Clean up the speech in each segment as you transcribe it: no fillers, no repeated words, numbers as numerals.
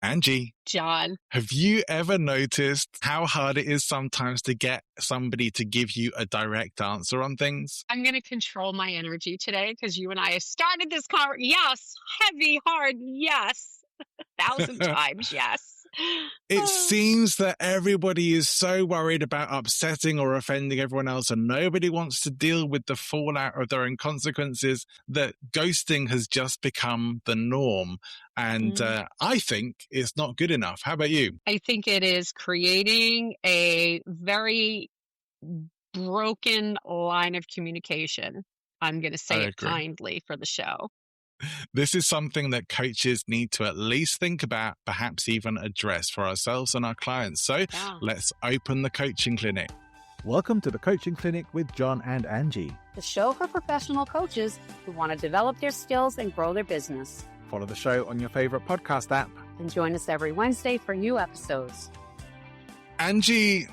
Angie, John, have you ever noticed how hard it is sometimes to get somebody to give you a direct answer on things? I'm going to control my energy today because you and I started this conversation. Yes, heavy, hard, yes, 1,000 times, yes. It seems that everybody is so worried about upsetting or offending everyone else, and nobody wants to deal with the fallout of their own consequences, that ghosting has just become the norm. And I think it's not good enough. How about you? I think it is creating a very broken line of communication. I'm going to say it kindly for the show. This is something that coaches need to at least think about, perhaps even address for ourselves and our clients. So let's open the coaching clinic. Welcome to the Coaching Clinic with John and Angie, the show for professional coaches who want to develop their skills and grow their business. Follow the show on your favorite podcast app. And join us every Wednesday for new episodes. Angie,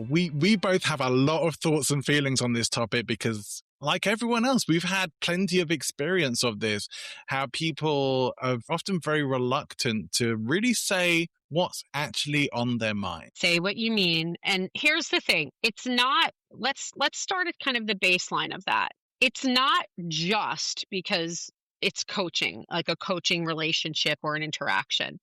we both have a lot of thoughts and feelings on this topic because, like everyone else, we've had plenty of experience of this, how people are often very reluctant to really say what's actually on their mind. Say what you mean. And here's the thing. It's not, let's start at kind of the baseline of that. It's not just because it's coaching, like a coaching relationship or an interaction.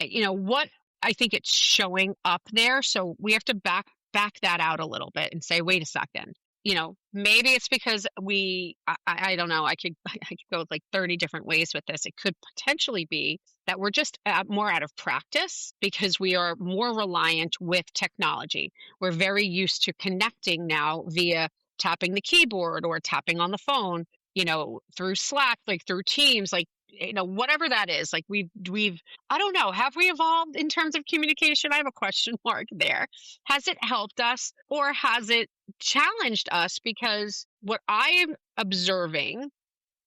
You know, what I think it's showing up there. So we have to back that out a little bit and say, wait a second. You know, maybe it's because I don't know, I could go like 30 different ways with this. It could potentially be that we're just more out of practice because we are more reliant with technology. We're very used to connecting now via tapping the keyboard or tapping on the phone, you know, through Slack, like through Teams, like, you know, whatever that is. Like we've, I don't know, have we evolved in terms of communication? I have a question mark there. Has it helped us or has it challenged us? Because what I am observing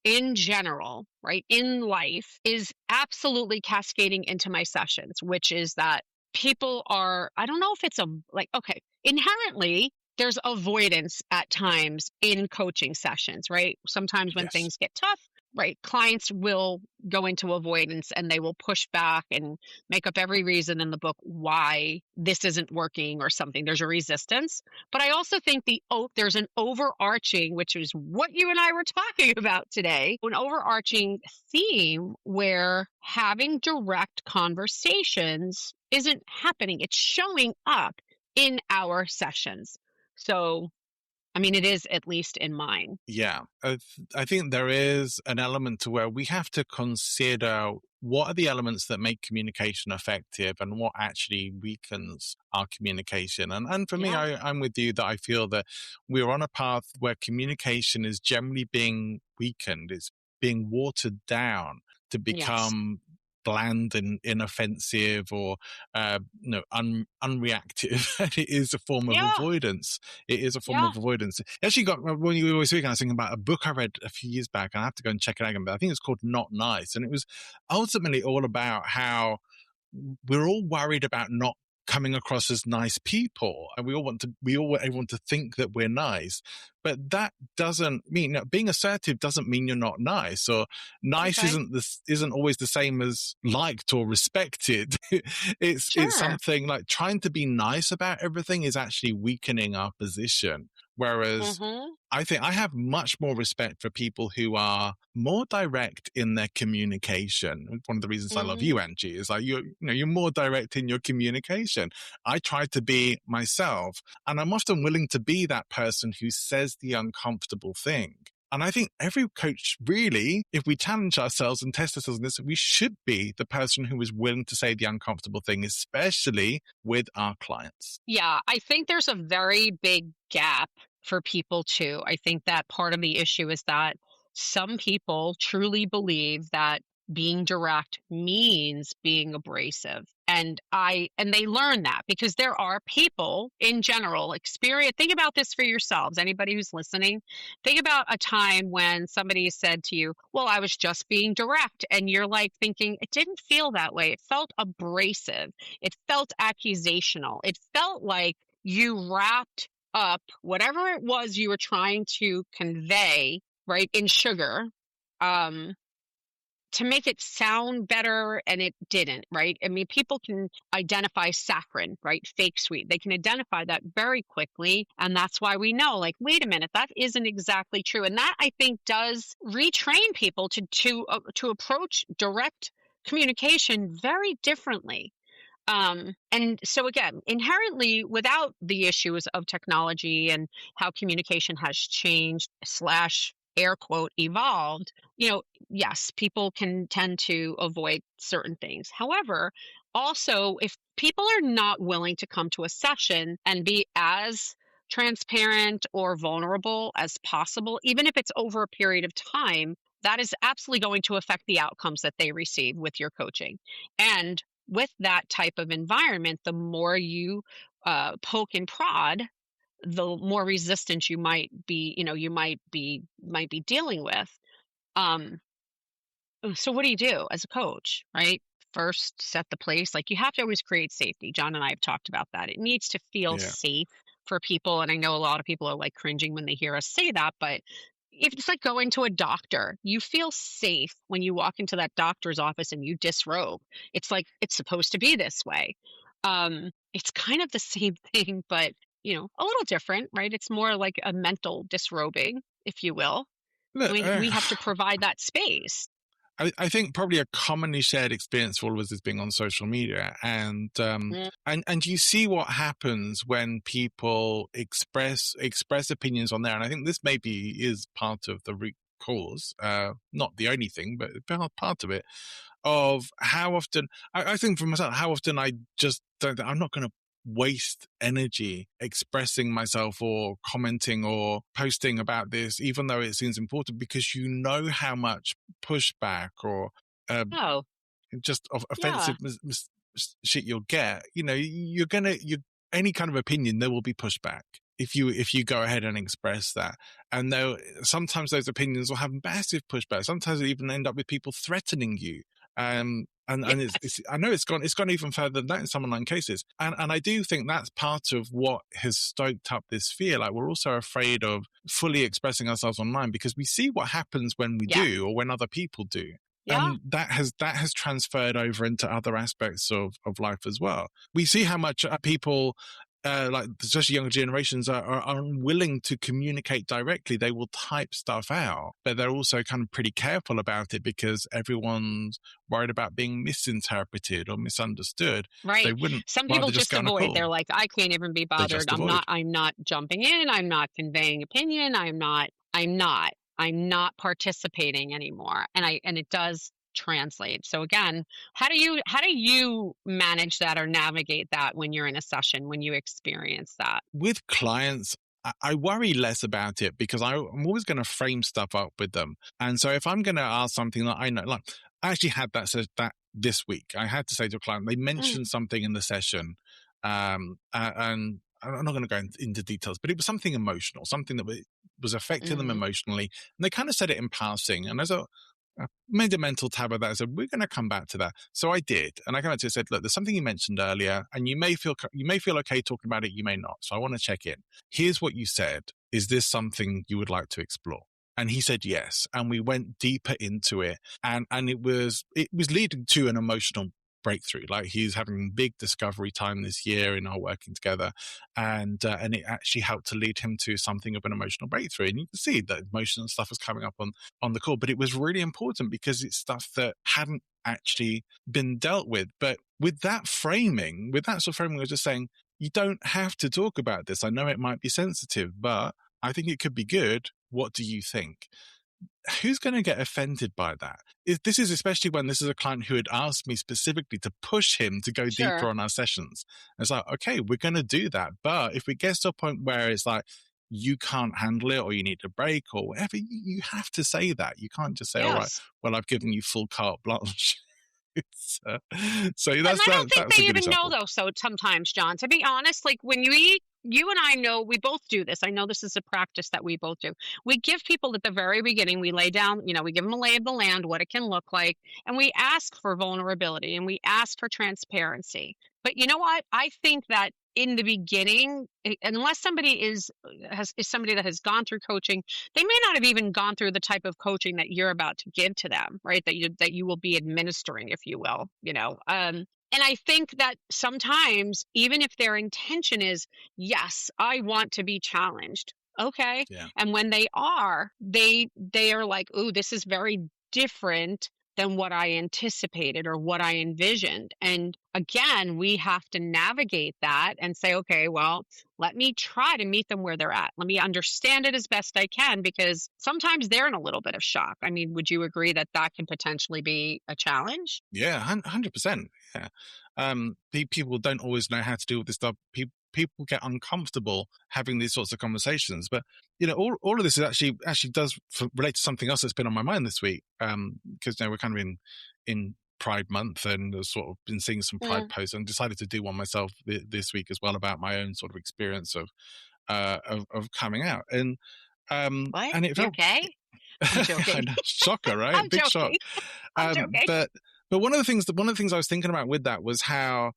in general, right, in life is absolutely cascading into my sessions, which is that people are, I don't know if it's inherently there's avoidance at times in coaching sessions, right? Sometimes when things get tough, right, clients will go into avoidance and they will push back and make up every reason in the book why this isn't working or something. There's a resistance. But I also think there's an overarching, which is what you and I were talking about today, an overarching theme where having direct conversations isn't happening. It's showing up in our sessions. So, I mean, it is at least in mine. Yeah, I think there is an element to where we have to consider what are the elements that make communication effective and what actually weakens our communication. And for me, I'm with you that I feel that we're on a path where communication is generally being weakened. It's being watered down to become bland and inoffensive or unreactive. It is a form of avoidance. It is a form of avoidance. Actually, when you were speaking, I was thinking about a book I read a few years back, and I have to go and check it out again, but I think it's called Not Nice. And it was ultimately all about how we're all worried about not coming across as nice people, and we all want to think that we're nice, but that doesn't mean being assertive doesn't mean you're not nice, or nice isn't always the same as liked or respected. It's something like trying to be nice about everything is actually weakening our position. Whereas I think I have much more respect for people who are more direct in their communication. One of the reasons I love you, Angie, is like you're more direct in your communication. I try to be myself, and I'm often willing to be that person who says the uncomfortable thing. And I think every coach, really, if we challenge ourselves and test ourselves in this, we should be the person who is willing to say the uncomfortable thing, especially with our clients. Yeah, I think there's a very big gap for people too. I think that part of the issue is that some people truly believe that being direct means being abrasive. And they learn that because there are people in general think about this for yourselves. Anybody who's listening, think about a time when somebody said to you, well, I was just being direct. And you're like thinking, it didn't feel that way. It felt abrasive. It felt accusational. It felt like you wrapped up whatever it was you were trying to convey, right, in sugar, to make it sound better, and it didn't, right? I mean, people can identify saccharin, right? Fake sweet. They can identify that very quickly. And that's why we know, like, wait a minute, that isn't exactly true. And that, I think, does retrain people to approach direct communication very differently. And so again, inherently, without the issues of technology and how communication has changed slash air quote evolved, yes, people can tend to avoid certain things. However, also, if people are not willing to come to a session and be as transparent or vulnerable as possible, even if it's over a period of time, that is absolutely going to affect the outcomes that they receive with your coaching. And with that type of environment, the more you poke and prod, the more resistance you might be dealing with. So what do you do as a coach, right? First, set the place. Like, you have to always create safety. John and I have talked about that. It needs to feel safe for people. And I know a lot of people are like cringing when they hear us say that, but if it's like going to a doctor, you feel safe when you walk into that doctor's office and you disrobe. It's like, it's supposed to be this way. It's kind of the same thing, but a little different, right? It's more like a mental disrobing, if you will. Look, We have to provide that space. I think probably a commonly shared experience for all of us is being on social media, and you see what happens when people express opinions on there. And I think this maybe is part of the root cause, not the only thing, but part of it, of how often I think for myself, how often I just don't. I'm not going to waste energy expressing myself or commenting or posting about this, even though it seems important, because how much pushback or just offensive shit you'll get. Any kind of opinion, there will be pushback if you go ahead and express that. And sometimes those opinions will have massive pushback. Sometimes it even end up with people threatening you. And I know it's gone even further than that in some online cases. And I do think that's part of what has stoked up this fear. Like, we're also afraid of fully expressing ourselves online because we see what happens when we do or when other people do. Yeah. And that has transferred over into other aspects of life as well. We see how much people, like especially younger generations, are unwilling to communicate directly. They will type stuff out, but they're also kind of pretty careful about it because everyone's worried about being misinterpreted or misunderstood. Right. They wouldn't. Some people just avoid. They're like, I can't even be bothered. I'm not jumping in. I'm not conveying opinion. I'm not participating anymore. And it does translate. So again, how do you manage that or navigate that when you're in a session, when you experience that? With clients, I worry less about it because I'm always going to frame stuff up with them. And so if I'm going to ask something that I know, like I actually had that this week, I had to say to a client, they mentioned something in the session, and I'm not going to go into details, but it was something emotional, something that was affecting them emotionally. And they kind of said it in passing. And I made a mental tab of that. I said, we're going to come back to that. So I did. And I came back to it and said, look, there's something you mentioned earlier and you may feel okay talking about it. You may not. So I want to check in. Here's what you said. Is this something you would like to explore? And he said, yes. And we went deeper into it. And it was leading to an emotional breakthrough. Like, he's having big discovery time this year in our working together, and it actually helped to lead him to something of an emotional breakthrough. And you can see that emotional stuff was coming up on the call, but it was really important because it's stuff that hadn't actually been dealt with. But with that sort of framing, I was just saying, you don't have to talk about this. I know it might be sensitive, but I think it could be good. What do you think? Who's going to get offended by that? This is especially when this is a client who had asked me specifically to push him to go deeper on our sessions. It's like, okay, we're going to do that. But if it gets to a point where it's like, you can't handle it or you need a break or whatever, you have to say that. You can't just say, all right, well, I've given you full carte blanche. So that's, and I don't think they even example. know, though. So sometimes, John, to be honest, like when you and I know, we both do this. I know this is a practice that we both do. We give people at the very beginning, we lay down, we give them a lay of the land, what it can look like, and we ask for vulnerability and we ask for transparency. But you know what? I think that in the beginning, unless somebody is somebody that has gone through coaching, they may not have even gone through the type of coaching that you're about to give to them, right? That you will be administering, if you will, and I think that sometimes, even if their intention is, yes, I want to be challenged. Okay. Yeah. And when they are like, ooh, this is very different than what I anticipated or what I envisioned. And again, we have to navigate that and say, okay, well, let me try to meet them where they're at. Let me understand it as best I can, because sometimes they're in a little bit of shock. I mean, would you agree that that can potentially be a challenge? Yeah, 100%. Yeah. People don't always know how to deal with this stuff. People get uncomfortable having these sorts of conversations, but all of this is actually does relate to something else that's been on my mind this week. Because we're kind of in Pride Month, and I've sort of been seeing some Pride posts, and decided to do one myself this week as well, about my own sort of experience of coming out. And What? and it felt okay? I'm joking. I know, shocker, right? I'm Big joking. shock. I'm joking. But one of the things I was thinking about with that was how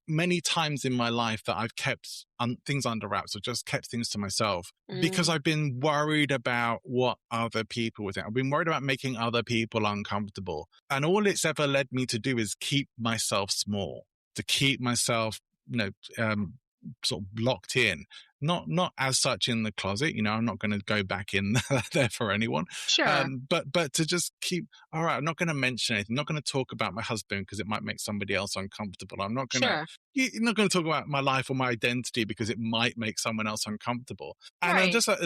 many times in my life that I've kept things under wraps, or just kept things to myself, because I've been worried about what other people would think. I've been worried about making other people uncomfortable. And all it's ever led me to do is keep myself small, to keep myself, sort of locked in. Not as such in the closet, I'm not going to go back in there for anyone. Sure. But to just keep, all right, I'm not going to mention anything. I'm not going to talk about my husband because it might make somebody else uncomfortable. I'm not going to, you're not going to talk about my life or my identity because it might make someone else uncomfortable. And I'm just at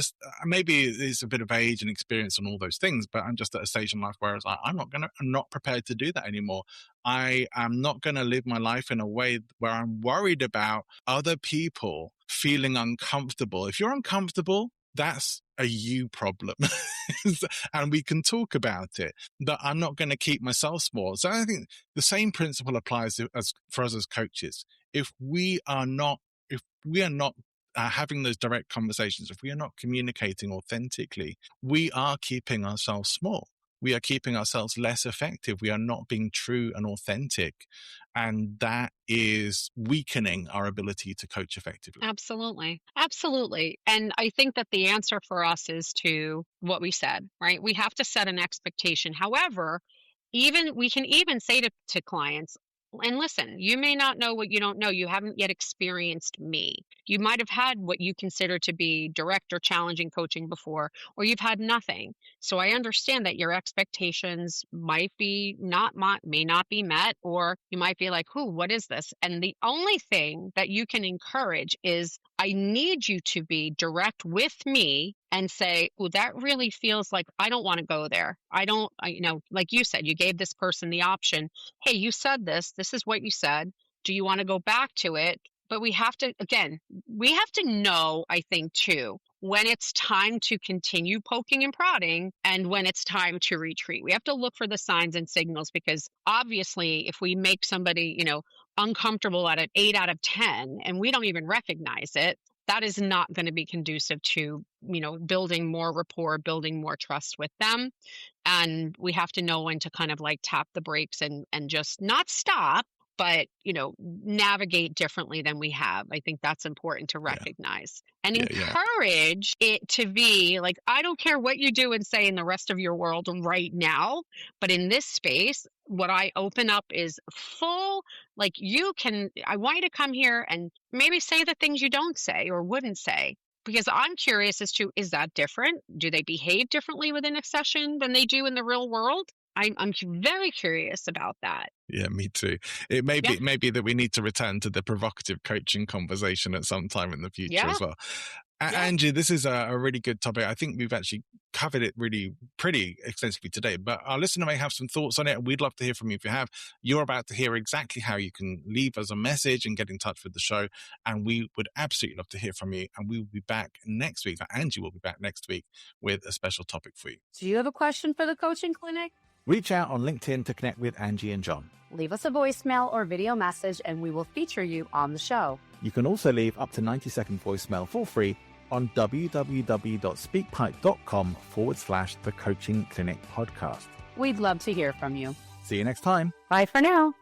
maybe it's a bit of age and experience and all those things, but I'm just at a stage in life where I'm not prepared to do that anymore. I am not going to live my life in a way where I'm worried about other people feeling uncomfortable. If you're uncomfortable, that's a you problem. And we can talk about it, but I'm not going to keep myself small. So I think the same principle applies for us as coaches. If we are not having those direct conversations, if we are not communicating authentically, we are keeping ourselves small. We are keeping ourselves less effective. We are not being true and authentic. And that is weakening our ability to coach effectively. Absolutely. Absolutely. And I think that the answer for us is to what we said, right? We have to set an expectation. However, we can even say to clients, and listen, you may not know what you don't know. You haven't yet experienced me. You might have had what you consider to be direct or challenging coaching before, or you've had nothing. So I understand that your expectations may not be met, or you might be like, what is this? And the only thing that you can encourage is, I need you to be direct with me and say, that really feels like I don't want to go there. Like you said, you gave this person the option. Hey, you said this is what you said. Do you want to go back to it? But we have to know, I think too, when it's time to continue poking and prodding and when it's time to retreat. We have to look for the signs and signals, because obviously if we make somebody, uncomfortable at an 8 out of 10 and we don't even recognize it, that is not going to be conducive to, building more rapport, building more trust with them. And we have to know when to kind of like tap the brakes and just not stop, but, navigate differently than we have. I think that's important to recognize and encourage it to be like, I don't care what you do and say in the rest of your world right now, but in this space, what I open up is full, like I want you to come here and maybe say the things you don't say or wouldn't say. Because I'm curious as to, is that different? Do they behave differently within a session than they do in the real world? I'm very curious about that. Yeah, me too. It may be that we need to return to the provocative coaching conversation at some time in the future as well. Angie, this is a really good topic. I think we've actually covered it really pretty extensively today, but our listener may have some thoughts on it. We'd love to hear from you. If you have, you're about to hear exactly how you can leave us a message and get in touch with the show. And we would absolutely love to hear from you. And we will be back next week. Angie will be back next week with a special topic for you. Do you have a question for the coaching clinic? Reach out on LinkedIn to connect with Angie and John. Leave us a voicemail or video message and we will feature you on the show. You can also leave up to 90-second voicemail for free on www.speakpipe.com/the Coaching Clinic podcast. We'd love to hear from you. See you next time. Bye for now.